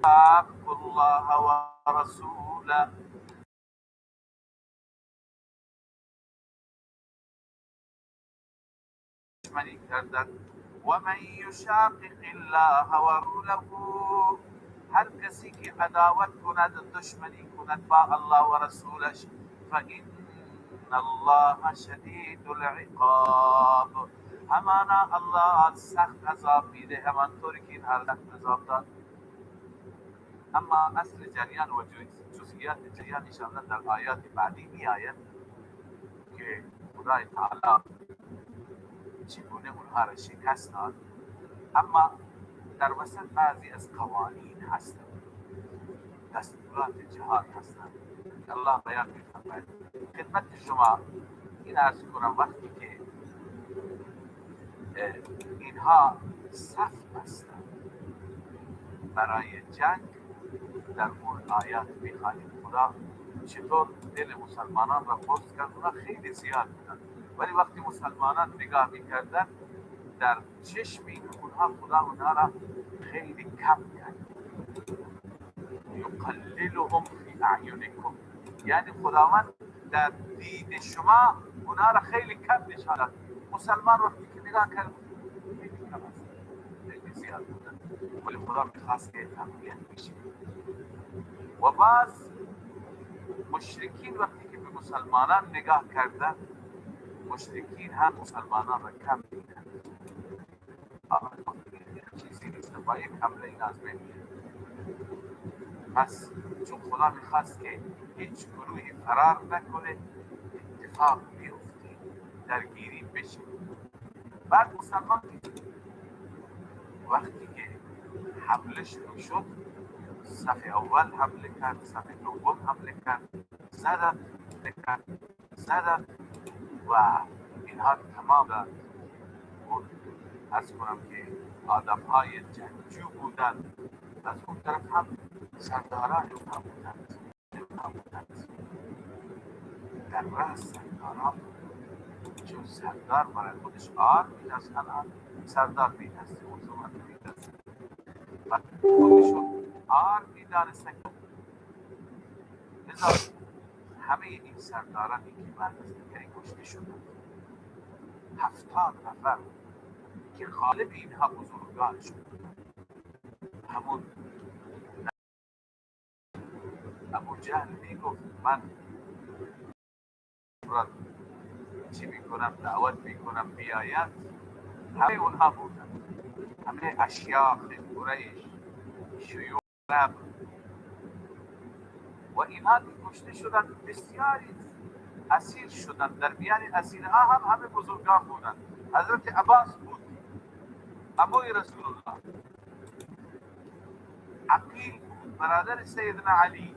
الله ورسوله دشمنی کردند و من یشاقق الله و رسوله، هر کسی که عداوت کند دشمنی کند با الله و رسولش فإن الله شدید العقاب، همانا الله سخت عذاب میده، همانطوری که این هر سخت عذاب داد. اما اصل جریان و جزئیات جریان انشاءالله در آیات بعدی می آید که خدای تعالی چگونه اونها را شکست داد. اما در وسط بعضی از قوانین هستند، دستورات جهاد هستند که الله بیان می‌فرماید. خدمت شما این عرض کنم وقتی که اینها صف بستند برای جنگ، در اون آیات می‌خوانیم خدا چطور دل مسلمانان را پرس کرد. اونها خیلی زیاد بودند ولی وقتی مسلمانان نگاه می‌کردند در چشم اونها خدا اونها را خیلی کم کرد. یقللهم فی اعینکم، یعنی خداوند در دید شما اونها را خیلی کم نشان داد. مسلمان وقتی که نگاه کرد خیلی کم است، خیلی زیاد بودند ولی خدا میخواست که تقویت بشه. و بعض مشرکین وقتی که به مسلمانان نگاه کردند، مشرکین هم مسلمانان را کم دیدند. چیزی نیست با یک حمله این از بین میره. پس چون خدا میخواست که هیچ گروهی فرار نکنه، اتفاق بیفته، درگیری بشه. بعد مسلمان وقتی که حمله شروع شد، صف اول حمله کرد، صف دوم حمله کرد، زدن و اینها تمام از کنم که آدم های جنگجو بودند. از اون طرف هم سرداران اونها بودند. در رأس سرداران، چون سردار برای خودش آر میدست، الان سردار میدست، اون زمان میدست و خودشون آر میدانستن. لذا همه این سردارانی که بعد از دیگری کشته شدند، 70 نفر که غالب اینها بزرگان شد، همون ابو جهل میگفت من چی میکنم، دعوت میکنم بیاید. همه اونها بودن، همه اشیاخ قریش، شیوخ عرب و اینها که کشته شدن. بسیاری اسیر شدن، در میان اسیرها هم همه بزرگان بودن. حضرت عباس بود، عموی رسول الله، عقیل بود، برادر سیدنا علی،